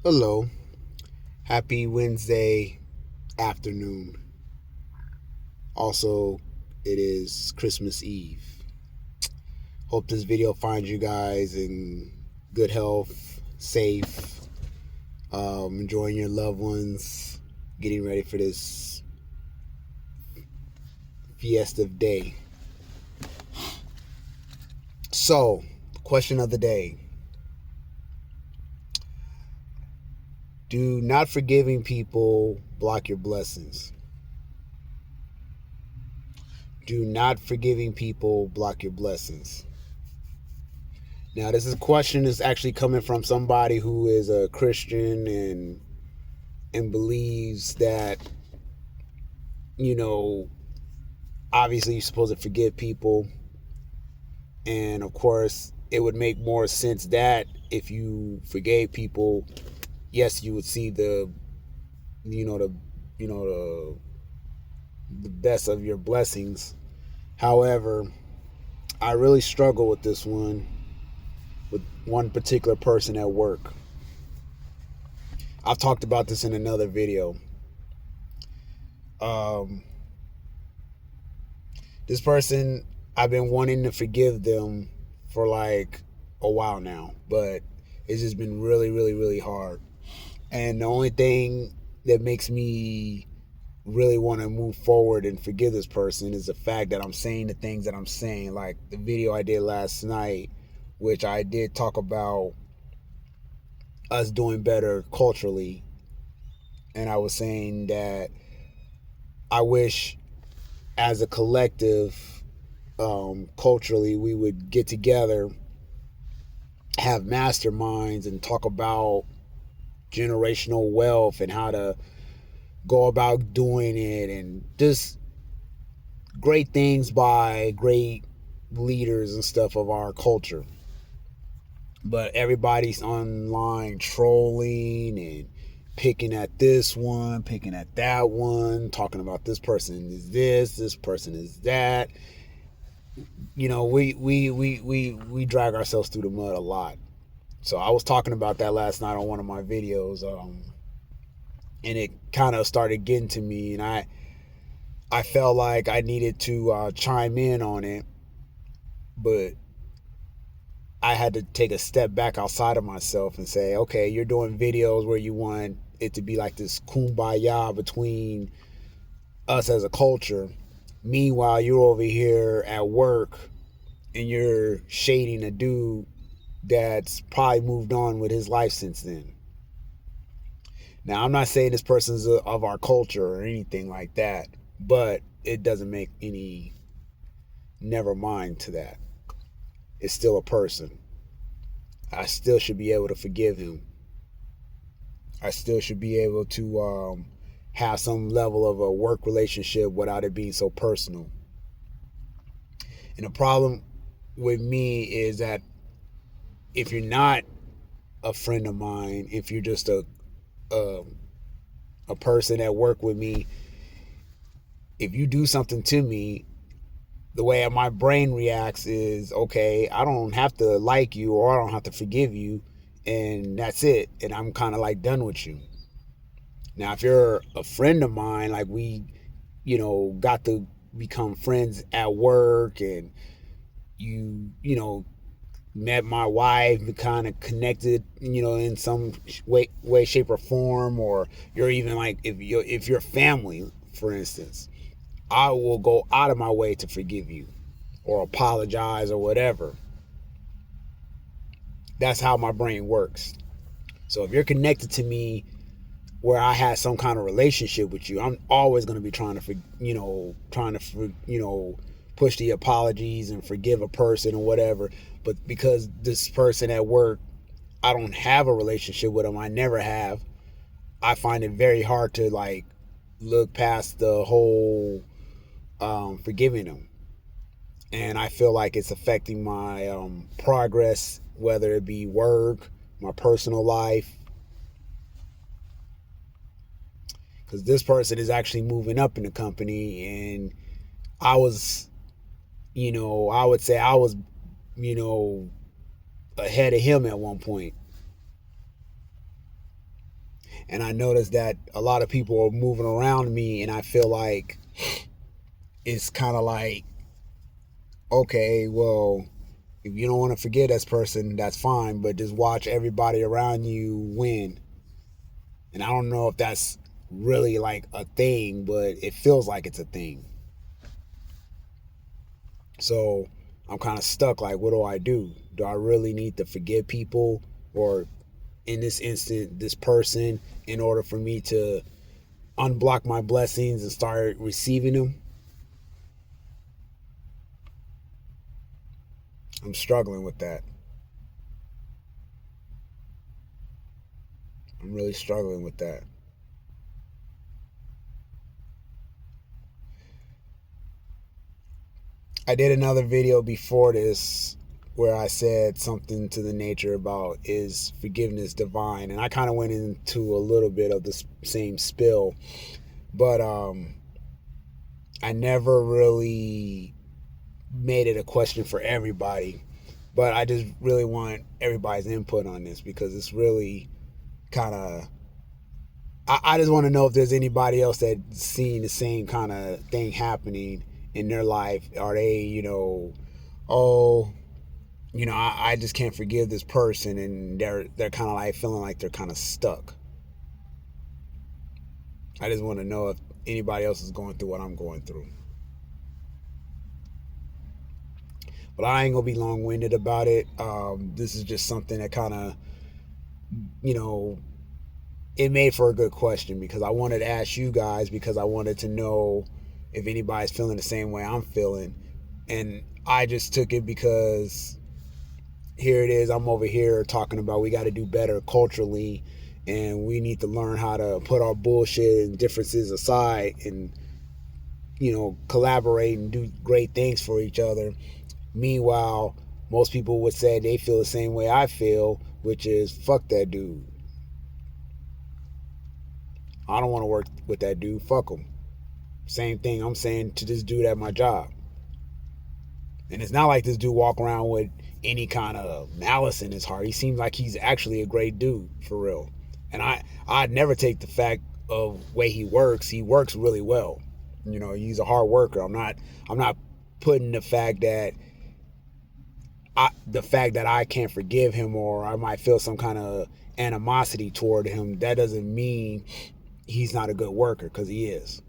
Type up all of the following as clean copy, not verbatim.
Hello. Happy Wednesday afternoon. Also, it is Christmas Eve. Hope this video finds you guys in good health, safe, enjoying your loved ones, getting ready for this festive day. So, question of the day. Do not forgiving people block your blessings? Do not forgiving people block your blessings? Now, this is a question is actually coming from somebody who is a Christian and believes that, you know, obviously you're supposed to forgive people. And of course, it would make more sense that if you forgave people, yes, you would see the, you know, the, you know, the best of your blessings. However, I really struggle with this one, with one particular person at work. I've talked about this in another video. Um, this person, I've been wanting to forgive them for like a while now, but it's just been really, really, really hard. And the only thing that makes me really want to move forward and forgive this person is the fact that I'm saying the things that I'm saying, like the video I did last night, which I did talk about us doing better culturally. And I was saying that I wish as a collective, culturally, we would get together, have masterminds, and talk about generational wealth and how to go about doing it, and just great things by great leaders and stuff of our culture. But everybody's online trolling and picking at this one, picking at that one, talking about this person is this person is that. You know, we drag ourselves through the mud a lot. So I was talking about that last night on one of my videos, and it kind of started getting to me, and I felt like I needed to chime in on it, but I had to take a step back outside of myself and say, okay, you're doing videos where you want it to be like this kumbaya between us as a culture. Meanwhile, you're over here at work and you're shading a dude that's probably moved on with his life since then. Now, I'm not saying this person's of our culture or anything like that, but it doesn't make any never mind to that. It's still a person. I still should be able to forgive him. I still should be able to have some level of a work relationship without it being so personal. And the problem with me is that if you're not a friend of mine, if you're just a, a person that work with me, if you do something to me, the way my brain reacts is, okay, I don't have to like you or I don't have to forgive you, and that's it. And I'm kind of like done with you. Now, if you're a friend of mine, like we, got to become friends at work, and you met my wife, kind of connected, in some way, shape, or form, or you're even like if you're family, for instance, I will go out of my way to forgive you or apologize or whatever. That's how my brain works. So if you're connected to me where I had some kind of relationship with you, I'm always going to be trying to push the apologies and forgive a person or whatever. But because this person at work, I don't have a relationship with them, I never have, I find it very hard to like look past the whole forgiving them. And I feel like it's affecting my progress, whether it be work, my personal life, because this person is actually moving up in the company, and I was, I would say I was, ahead of him at one point. And I noticed that a lot of people are moving around me, and I feel like it's kind of like, okay, well, if you don't want to forget this person, that's fine, but just watch everybody around you win. And I don't know if that's really like a thing, but it feels like it's a thing. So I'm kind of stuck. Like, what do I do? Do I really need to forgive people, or in this instant, this person, in order for me to unblock my blessings and start receiving them? I'm struggling with that. I'm really struggling with that. I did another video before this where I said something to the nature about, is forgiveness divine? And I kind of went into a little bit of the same spill, but I never really made it a question for everybody. But I just really want everybody's input on this, because it's really kind of, I just want to know if there's anybody else that's seeing the same kind of thing happening in their life. Are they, oh, I just can't forgive this person, and they're kind of like feeling like they're kind of stuck. I just want to know if anybody else is going through what I'm going through. But I ain't gonna be long winded about it. This is just something that kind of, you know, it made for a good question, because I wanted to ask you guys, because I wanted to know if anybody's feeling the same way I'm feeling. And I just took it because here it is. I'm over here talking about we got to do better culturally, and we need to learn how to put our bullshit and differences aside, and collaborate and do great things for each other. Meanwhile, most people would say they feel the same way I feel, which is fuck that dude. I don't want to work with that dude. Fuck him. Same thing I'm saying to this dude at my job. And it's not like this dude walk around with any kind of malice in his heart. He seems like he's actually a great dude, for real. And I'd never take the fact of way he works. He works really well. He's a hard worker. I'm not putting the fact that I can't forgive him, or I might feel some kind of animosity toward him. That doesn't mean he's not a good worker, because he is.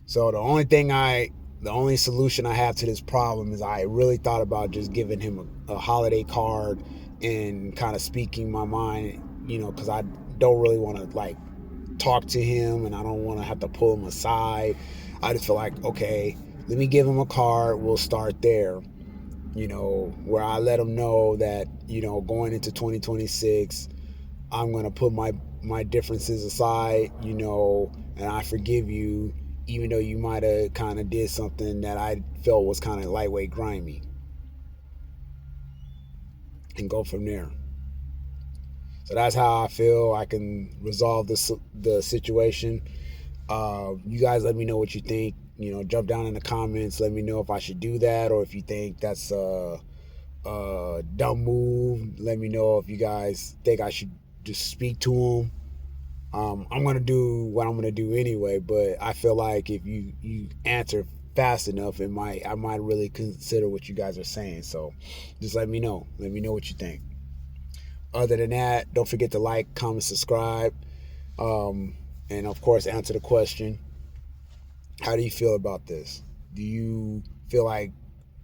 So the only solution I have to this problem is, I really thought about just giving him a holiday card and kind of speaking my mind, because I don't really want to like talk to him, and I don't want to have to pull him aside. I just feel like, okay, let me give him a card. We'll start there, where I let him know that, going into 2026, I'm going to put my differences aside, and I forgive you, even though you might have kind of did something that I felt was kind of lightweight grimy, and go from there. So that's how I feel I can resolve the situation. You guys let me know what you think. Jump down in the comments. Let me know if I should do that, or if you think that's a dumb move. Let me know if you guys think I should just speak to him. I'm gonna do what I'm gonna do anyway, but I feel like if you answer fast enough, I might really consider what you guys are saying. So just let me know. Let me know what you think. Other than that, don't forget to like, comment, subscribe, and of course answer the question. How do you feel about this? Do you feel like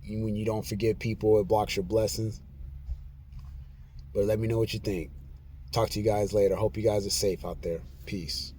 when you don't forgive people, it blocks your blessings? But let me know what you think. Talk to you guys later. Hope you guys are safe out there. Peace.